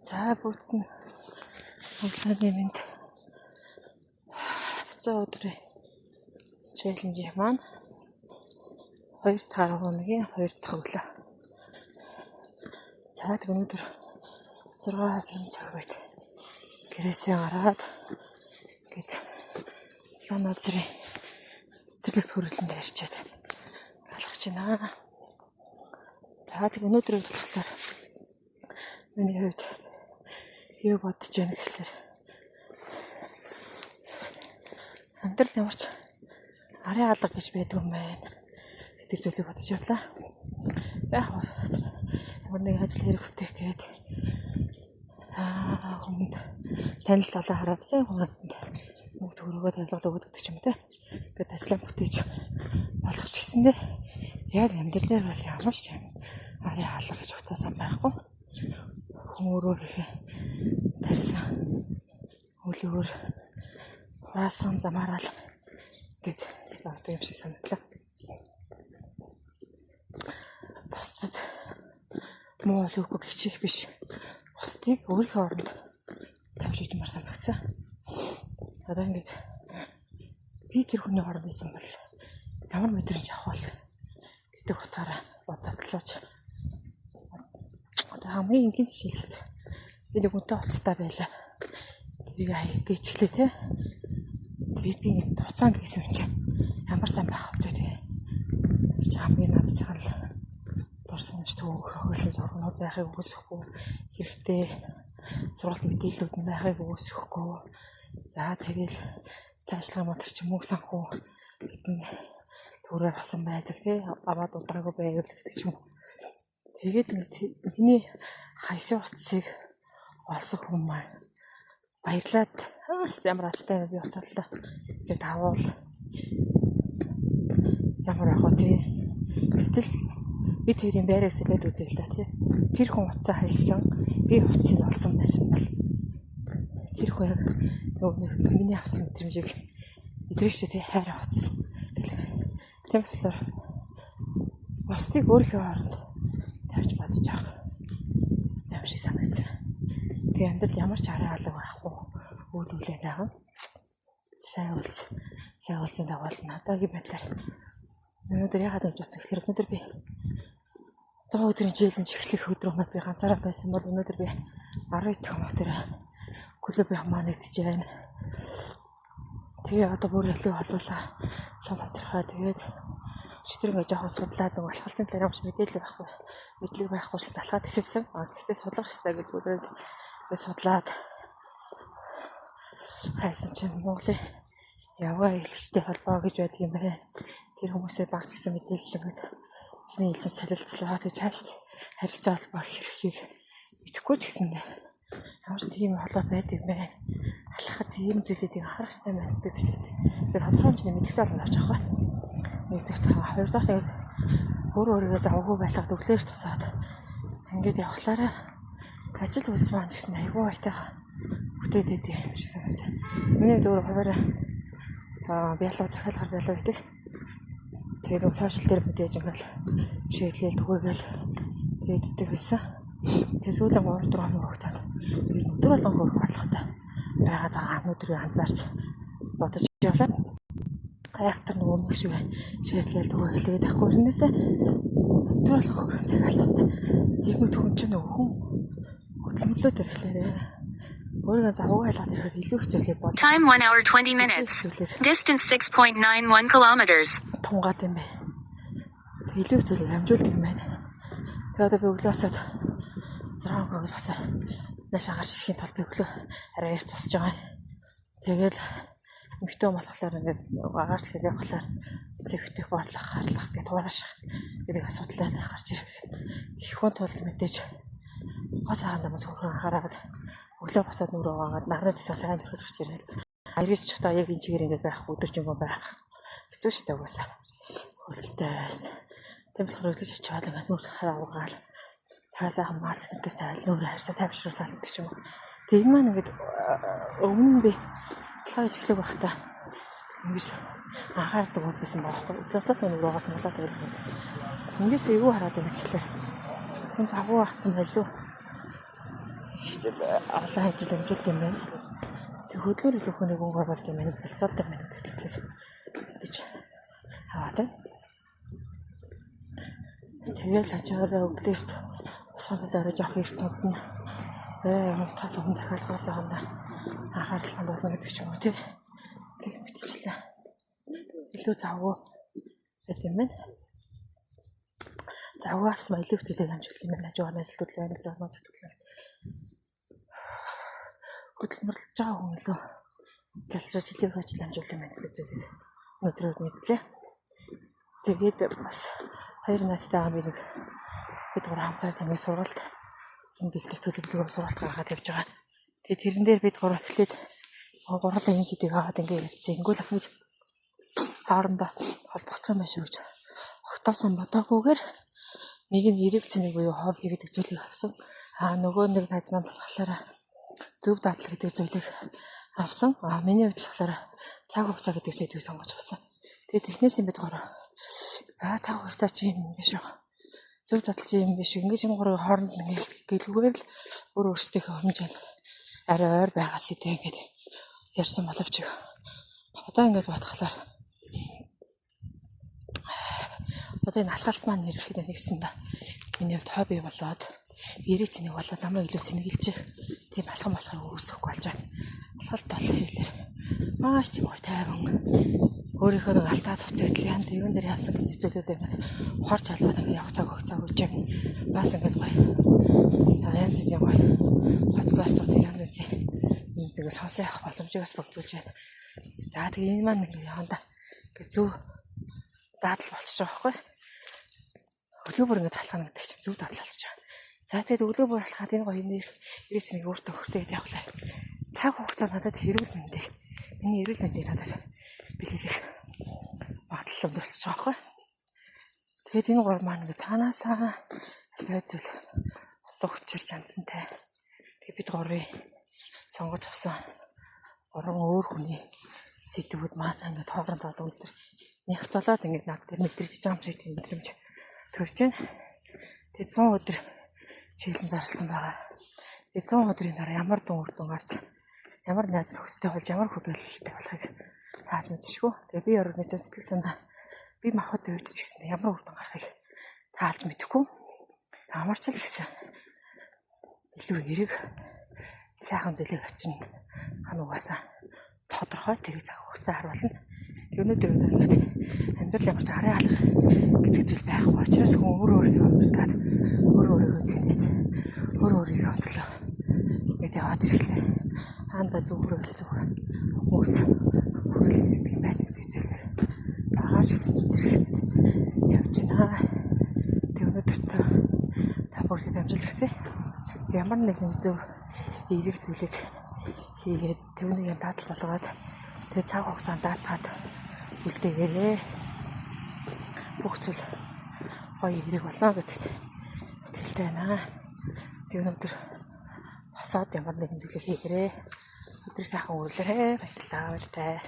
За бүгд нь өглөөний мэнд 100 өдрийн челленж маань 2 дахь хоногийн 2 дахь өглөө. За өнөөдөр 6 цаг үед гэрээсээ гараад гээд зам азрын цэцэрлэгт хүрээлэнд ярьчаад алхаж байна. За өнөөдөр болохоор миний хувьд юу бодож байна гэхээр амьдрал ямарч арын алга гэж байдаг юм байна гэдэг зүйлийг бодож явлаа. Яг ямар нэг ажил хэрэг бүтээх гээд хүнд танил талаа хараад хүнд мөнгө төгрөгөө тавилга өгöd гэдэг юм те. Ингээд ажиллаа бүтээж болох ч гэсэндээ яг амьдрал дээр бол ямар ч арын алга гэж утгаасан байхгүй. Хүмүүрөөр тарьсан өлөөр хураасан замаараа л гэд багт юм шиг санагдлаа. Бусдад муу үгүй хичээх биш. Бусдыг өөрийнхөө оронд тавьж идмээр санагцсан. Одоо ингээд би тэр хүний оронд байсан бол ямар мэдрэмж авах вэ гэдэг утгаараа бодотлооч. Одоо хамгийн энгийн жишээлхэд би нэг үнтэй уцтай байлаа. Тэрийг хаяа гэчлээ те. Тэгээд би нэг туцаан гэсэн юм чинь ямар сайн байх вэ те. Чи хамгийн над цагаан л дурсан ч түүх хөлсөн зургууд байхыг үгүйсэхгүй хэрэгтэй сургалт мэдээллүүд нь байхыг үгүйсэхгүй. За тэгэл цаашлага мод чи мөнгө санхүү бидэн төрөөр хасан байдаг те. Аваад удраагүй байгаад гэдэг ч юм. Тэгээд миний хайсан утсыг олсон хүн маань баярлаад ямар ачтай би уцааллаа гэдэг авал ямар ах вэ тий. Гэтэл би тэрийн байраа сэлээд үзээ л да тий. Тэр хүн уцаа хайсан би уцыг олсон байсан бол тэр хүн яг нөгөө миний авсан мэдрэмжийг эдрэгчтэй тий хайраа уцсан. Тийм болохоор бусдыг өөрийнхөө оронд тавьж бодож авах юм шиг санагдсан. Тэгээ амьдрал ямар ч арын алга байхгүй үйл үлээ байгаа. Сайн улсын дагавал надаагийн байдлаар өнөөдөр яагаад гэж бодсон гэхээр өнөөдөр би 100 өдрийн челленж эхлэх өдрөө би ганцаараа байсан бол өнөөдөр би 12 дахь хотоор клубийн хамаа нэгдэж байна. Тэгээ одоо бүр ялыг холуулаа. Шон тодорхой тэгээд өчтөр ингээ жоохон судлаад нэг алхалтын талаар ямарч мэдээлэл байхгүй мэдлэг байхгүй ч талхаад эхэлсэн. Гэхдээ судлах хэрэгтэй гэж бүрээд судлаад хайсан чинь Монголын яваа хэлэгчтэй холбоо гэж байдаг юм байна. Тэр хүмүүсээ багт гэсэн мэдээллүүд эхний хэлсэн солилцлоо гэж хаашд харилцаа холбоо хэрхийг идэхгүй ч гэсэндээ ямар ч тийм холбоо байдаг юм байна. Алхахад тийм зүйлүүдийг харах хэрэгтэй байна гэдэг зүйлүүд. Тэр тодорхой хэмжээний мэдлэгтэй болж байгаа байхгүй. Нэгдүгээр хоёрдугаар тэгээд өөрийгөө завгүй байлгад өглөөр тусаад ингээд явхлаараа ажил үйлс маань гэсэн айгүй айтайгаа бүтээдэг юм шиг санагдсан. Миний дөр хуваараа биалга захиалгаар байлаа гэдэг. Тэгээд сошиал дээр мэдээж ингээл шеэрлэл түгээгээл тэгээд идэх байсан. Тэгээд сүүлийн 3-4 хоног хугацаанд би өдөр болгон хөрөх бодлоготой байгаад байгаа өнөөдрийг анзаарч бодож явлаа. Гайхтар нөгөө мөг шиг шеэрлэл түгээгээл ахгүй өрнөөсөө өдөр болгон хөрөх цагаалаад тэгмэд хүн чинь нөгөө хүн хөдөлмөрлөөд ирэхлээрээ өөрийгөө завгүй байлгаад ирэхээр илүү хэцүү бод. Time 1 hour 20 minutes. Distance 6.91 kilometers. Тунгаад юм бэ. Илүү хэцүү амжуулдаг юм байна. Тэгээд одоо би өглөөсөө 6 хоног бас наашаа гарч ирэхийн тулд би өглөө арай эрт тусаж байгаа. Тэгээд эмхтэн болохоор ингээд агаарч хэлэх болохоор сэвтэх бодлох харлах гэж туураш гэдэг асуудлаар гарч ирэхэд их хүн тулд мэдээж гоо сахан замаас хөрхөн анхаарал өглөө босоод нүрээ угаагаад нарны цэцэг сайн төрөж гарч ирээд аярч чухтаа яг энэ чигээр ингээд байх өдөрч юм байх хэцүү шүү дээ угаасаа хөлстэй тийм болохоор өглөөж чаад ингээд нүр хараа угаал таасаа хамаас энэ тавил нүрээ харьсаа тавьшруулаад гэдэг юм. Тэгээд маань ингээд өмнө би талхаж эхлэх байхдаа ингэж анхаардаг байсан байхгүй. Өглөөсөө нүрээ угаасан болоод тэгэл ингээс эйгүү хараад байна гэхлээр хүн завгүй багцсан байлгүй. олон ажил амжуулт юм байна. Тэг хөдөлгөөр илүү хүнийг оруулалт юм байна. Хэлцүүлдэг байна гэж зүйлийг гэж аваад байна. Тэгэл хажаараа өглөөт усгал орой жоох эртнүүд нь тас охин дахиалгаас явна. Анхаарал болно гэдэг ч юм уу тий. Гэх мэтчлээ. Илүү завгүй гэдэг юм байна. Завгаас маялыг зүйлээ амжилт юм байна. Хажуугаар ажилтнууд л нэг юм цэцгэлээ. Хөдөлмөрлөж байгаа хүн илүү гэлцэж хэлийг ажил амжилт юм байна гэдэг зүйлийг өнөөдөр мэдлээ. Тэгээд бас хоёр наацтай би нэг бид гурав хамтдаа тамиг сургалт ингэлдэх төлөвлөгөө сургалт гаргаад явж байгаа. Тэгээд тэрэн дээр бид гурав эхлээд гурлын юм сэдийг аваад ингээ ярьцээ. Ингүүл ахныг хоорондоо холбогдох юм биш үү гэж огтоосон бодоогүйгээр нэг нь эрэг цэнийг буюу хобби гэдэг зүйлийг авсан. Нөгөө нэг найз маань болохоор зөв дадлаг гэдэг зүйлийг авсан. Миний хувьд болохоор цаг хугацаа гэдэг сэдвийг сонгож авсан. Тэгээд эхнээс нь бид гурав цаг хугацаа чи юм биш үү? Зөв дадлаг чи юм биш үү? Ингээд юм гурав хооронд ингээ гэлгүүгээр л өөр өөрсдийнхөө хэмжээнд арай ойр байгаа сэдвээ ингээд ярьсан боловч одоо ингээд бодглохлоор одоо энэ алхалт маань нэрхэд нэгсэн да. Миний хувьд хобби болоод эрэг цэнийг болоод намайг илүү цэнгэлж тийм алхам болохоор үүсэхгүй болж байна. Алхалт бол хэлээр маш тийм гоё тайван өөрийнхөө нэг алдаа төвтэй янд юун дээр явсан гэдэг зүйлүүдээ ингээд ухаарч халбаад ингээд явах цаг хугацаа өгч юм. Бас ингээд гоё. Янз бүрийн гоё подкастууд янз бүрийн нэг сонсон явах боломжийг бас бүгдүүлж байна. За тэгээ энэ маань нэг яванда ингээд зөв даатал болчихж байгаа байхгүй. Өглөө бүр ингээд алхана гэдэг чинь зөв даатал болчихж байгаа. За тэгээд өглөө бүр алхаад энэ гоё нэр ирээснийг өөртөө хүртээд явлаа. Цаг хугацаа надад хэрүүл мэндийг миний эрүүл мэндийг надад бэлгэлэх магадлал болчихж байгаа байхгүй. Тэгээд энэ гурав маань ингээд цаанаасаа аль зүйл утга учир жанцантай. Тэгээд бид гурвын сонгож авсан гурван өөр хүний сэдвүүд маань ингээд хоорондоо өндөр нягт болоод ингээд над дээр мэдрэгдэж байгаа юм шиг тийм мэдрэмж төрж байна. Тэгээд 100 өдөр чиглэн зарласан байгаа. Тэгээд 100 өдрийн дараа ямар дүн үр дүн гарч ямар найз нөхдөдтэй болж ямар хүрээлэлтэй болохыг тааж мэдчихгүй. Тэгээд би орны сэтгэл санаа би махад өвдөж гисэн ямар үр дүн гарахыг таалж мэдэхгүй. Амарч л гэсэн илүү эрэг сайхан зүйлийг очино. Хамаагаасаа тодорхой тэрэг цаг хугацаа харуулна. Өнөөдөр ингээд амьдрал ямарч арын алах гэдэг зүйл байхгүй. Учраас хүн өөрийнхөө удирдаад өөрийгөө цэнгээд өөрийнхөө төлөө ингээд яваад ирэхлээр хаанда зөвхөрөл зөв хүмүүс хүрээлэл гэдэг юм байна гэдэг зүйлээр багаж гэсэн мэдрэх явж байна. Тэг өнөөдөр та бүгд амжилт хүсье. Ямар нэгэн зөв эрэг зүйлийг хийгээд түүнийг даатал болгоод тэгээ цаг хугацаанд даатгаад үлдээгээрээ бүх зүйл гоё эрэг болно гэдэгт итгэлтэй байна. Тэг өнөөдөр хосоод ямар нэгэн зүйлийг хийгээрээ өдөр сайхан өглөө баярлалаа баяртай.